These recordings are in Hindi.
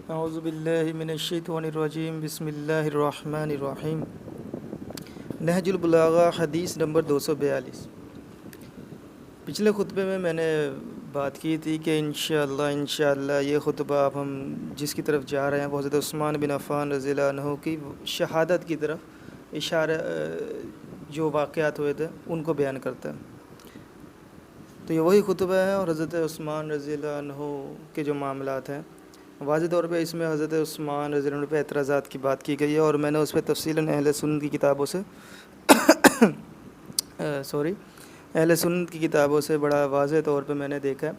औज़ुबिल्लाहि मिनश्शैतानिर्रजीम बिस्मिल्लाहिर्रहमानिर्रहीम। नहजुल बलागा हदीस नंबर 242। पिछले खुतबे में मैंने बात की थी कि इंशाअल्लाह ये खुतबा अब हम जिसकी तरफ जा रहे हैं वो हज़रत उस्मान बिन अफ़्फ़ान रज़ियल्लाहु अन्हु की शहादत की तरफ इशारा जो वाक़यात हुए थे उनको बयान करता है। तो ये वही खुतबा है और हज़रत उस्मान रज़ियल्लाहु अन्हु के जो मामलात हैं वाज़ेह तौर पे इसमें हज़रत उस्मान रज़ियल्लाहु अन्हु पे एतराज़ात की बात की गई है और मैंने उस पर तफ़सीलन अहले सुन्नत की किताबों से अहले सुन्नत की किताबों से बड़ा वाज़ेह तौर पे मैंने देखा है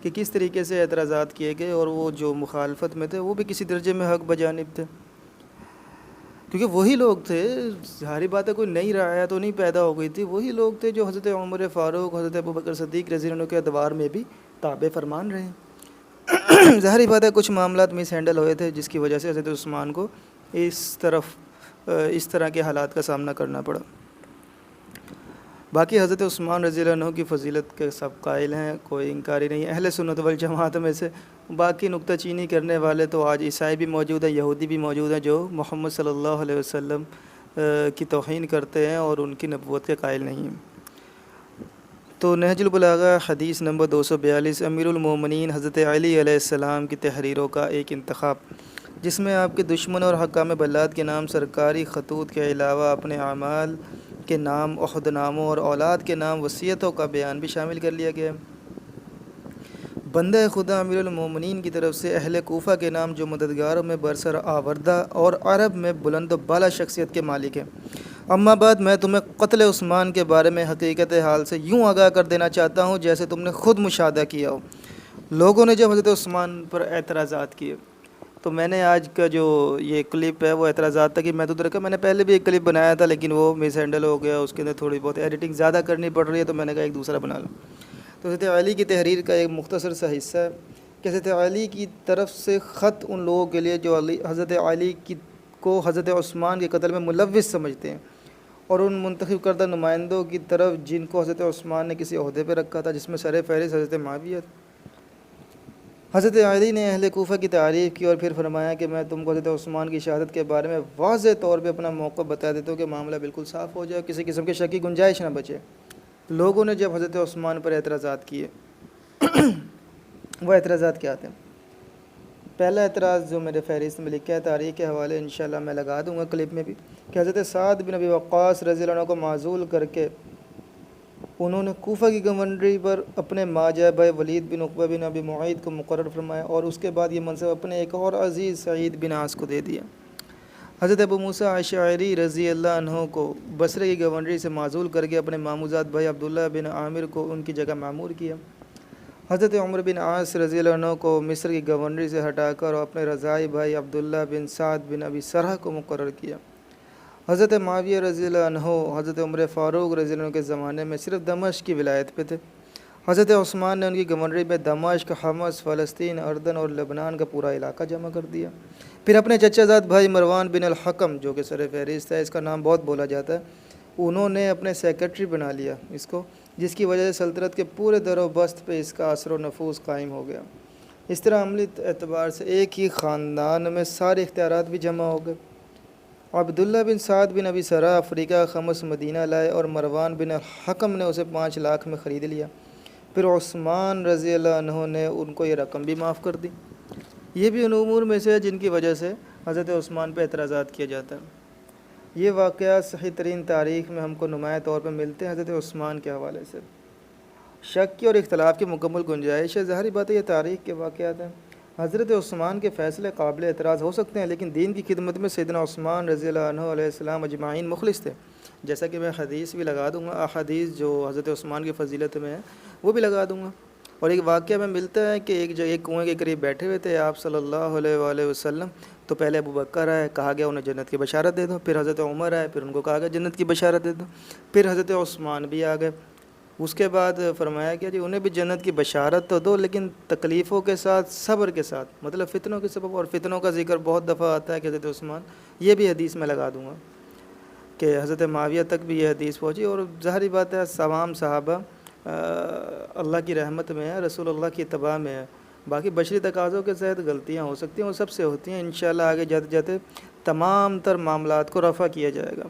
कि किस तरीके से एतराज़ात किए गए और वो जो मुखालफत में थे वो भी किसी दर्जे में हक़ बजानिब थे, क्योंकि वही लोग थे। सारी बातें कोई नई राय तो नहीं पैदा हो गई थी, वही लोग थे जो हज़रत उमर फ़ारूक हज़रत अबू बकर सिद्दीक़ रज़ियल्लाहु अन्हु के अदवार में भी ताबे फरमान रहे हैं। ज़ाहिर बात है कुछ मामलात मिस हैंडल हुए थे जिसकी वजह से हज़रत उस्मान को इस तरह के हालात का सामना करना पड़ा। बाकी हज़रत उस्मान रज़ियल्लाहु अन्हु की फ़जीलत के सब कायल हैं, कोई इनकारी नहीं है अहले सुन्नत वल जमात में से। बाकी नुक्ताचीनी करने वाले तो आज ईसाई भी मौजूद हैं, यहूदी भी मौजूद हैं जो मोहम्मद सल्लल्लाहु अलैहि वसल्लम की तौहीन करते हैं और उनकी नबूवत के कायल नहीं हैं। तो नहजुल बलागा हदीस नंबर 242 अमीरुल मोमिनीन हज़रत अली अलैहिस्सलाम की तहरीरों का एक इंतखाब, जिसमें आपके दुश्मन और हकाम बल्लाद के नाम, सरकारी खतूत के अलावा अपने आमाल के नाम, ओहदनामों और औलाद के नाम, वसीयतों का बयान भी शामिल कर लिया गया। बंदा खुदा अमीरुल मोमिनीन की तरफ से अहले कूफ़ा के नाम जो मददगारों में बरसर आवरदा और अरब में बुलंद बाला शख्सियत के मालिक हैं। अम्मा बाद मैं तुम्हें क़त्ल उस्मान के बारे में हकीकत हाल से यूँ आगाह कर देना चाहता हूँ जैसे तुमने ख़ुद मुशाहदा किया हो। लोगों ने जब हज़रत उस्मान पर एतराज़ात किए तो मैंने आज का जो ये क्लिप है वो एतराज़ात था कि मैं तो रखा, मैंने पहले भी एक क्लिप बनाया था लेकिन वो मिस हैंडल हो गया, उसके अंदर थोड़ी बहुत एडिटिंग ज़्यादा करनी पड़ रही है तो मैंने कहा एक दूसरा बना लो। तो हज़रत अली की तहरीर का एक मुख्तसर सा हिस्सा है कि हज़रत अली की तरफ से ख़त उन लोगों के लिए जो हज़रत अली की को हज़रत उस्मान के कत्ल में मुलव्विस समझते हैं और उन मुंतखब करदा नुमाइंदों की तरफ जिनको हज़रत उस्मान ने किसी ओहदे पर रखा था, जिसमें सर फ़हरिस्त हज़रत मुआविया। हज़रत अली ने अहले कूफ़ा की तारीफ़ की और फिर फरमाया कि मैं तुमको हज़रत उस्मान की शहादत के बारे में वाज़ेह तौर पे अपना मौक़िफ़ बता देता हूँ कि मामला बिल्कुल साफ़ हो जाए, किसी किस्म की शक की गुंजाइश ना बचे। लोगों ने जब हज़रत उस्मान पर एतराज़ात किए वो एतराज़ात क्या थे? पहला एतराज़ जो मेरे फ़हरिस्त में लिखा है, तारीख़ के हवाले इंशाअल्लाह मैं लगा दूँगा क्लिप में भी, कि हज़रत साद बिन अबी वक़्क़ास रज़ियल्लाहु अन्हु को माज़ूल करके उन्होंने कूफ़ा की गवर्नरी पर अपने माजा भाई वलीद बिन उक़बा बिन अबी मुआइद को मुक़र्रर फरमाया और उसके बाद ये मनसब अपने एक और अज़ीज़ सईद बिन आस को दे दिया। हज़रत अबू मूसा अशअरी रज़ियल्लाहु अन्हु को बसरे की गवर्नरी से माज़ूल करके अपने मामूज़ात भाई अब्दुल्ला बिन आमिर को उनकी जगह मामूर किया। हज़रत उमर बिन आस रज़ियल्लाहु अन्हु को मिस्र की गवर्नरी से हटाकर और अपने रज़ाई भाई अब्दुल्ला बिन साद बिन अबी सरह को मुक़र्रर किया। हज़रत मुआविया रज़ियल्लाहु अन्हु हज़रत उमर फ़ारूक रज़ियल्लाहु अन्हु के ज़माने में सिर्फ दमिश्क की विलायत पे थे। हज़रत उस्मान ने उनकी गवर्नरी में दमिश्क, हमस, फ़लस्तीन, अर्दन और लेबनान का पूरा इलाका जमा कर दिया। फिर अपने चचाज़ाद भाई मरवान बिन अल-हकम जो कि सर फ़हरिस्त है, इसका नाम बहुत बोला जाता है, उन्होंने अपने सेक्रेटरी बना लिया इसको, जिसकी वजह से सल्तनत के पूरे दर बस्त पे इसका असर व नफूज़ कायम हो गया। इस तरह अमली एतबार से एक ही ख़ानदान में सारे इख्तियारात भी जमा हो गए। अब्दुल्ला बिन साद बिन अबी सरा अफ्रीका खमस मदीना लाए और मरवान बिन हकम ने उसे 5 लाख में ख़रीद लिया। फिर उस्मान रज़ियल्लाहु अन्हु ने उनको ये रकम भी माफ़ कर दी। ये भी उन उमूर में से है जिनकी वजह से हज़रत उस्मान पर एतराज़ात किया जाता है। ये वाक़यात सही तरीन तारीख़ में हमको नुमाया तौर पर मिलते हैं हज़रत उस्मान के हवाले से। शक की और इख्तलाफ की मुकम्मल गुंजाइश है, ज़ाहिर बात है ये तारीख़ के वाक़यात हैं। हज़रत उस्मान के फ़ैसले काबिल एतराज़ हो सकते हैं लेकिन दीन की खिदमत में सैयदना उस्मान रज़ियल्लाहु अन्हु अलैहिस्सलाम अजमाइन मुखलिस थे। जैसा कि मैं हदीस भी लगा दूँगा, अहादीस जो हज़रत उस्मान की फ़जीलत में है वो भी लगा दूँगा। और एक वाक़या में मिलता है कि एक जगह कुएँ के करीब बैठे हुए थे आप सल्लल्लाहु अलैहि वसल्लम। तो पहले अबू बकर आए, कहा गया उन्हें जन्नत की बशारत दे दो। फिर हज़रत उमर आए, फिर उनको कहा गया जन्नत की बशारत दे दो। फिर हज़रत उस्मान भी आ गए। उसके बाद फरमाया गया जी उन्हें भी जन्नत की बशारत तो दो लेकिन तकलीफ़ों के साथ, सब्र के साथ, मतलब फ़ितनों के सबब। और फ़ितनों का ज़िक्र बहुत दफ़ा आता है कि हज़रत उस्मान, ये भी हदीस में लगा दूँगा कि हज़रत मुआविया तक भी ये हदीस पहुँची। और ज़ाहिर बात है तमाम सहाबा अल्लाह की रहमत में है, रसूलुल्लाह की इत्तबा में है। बाकी बशरी तकाज़ों के तहत गलतियाँ हो सकती हैं, वो सबसे होती हैं। इंशाल्लाह आगे जाते जाते तमाम तर मामलात को रफ़ा किया जाएगा।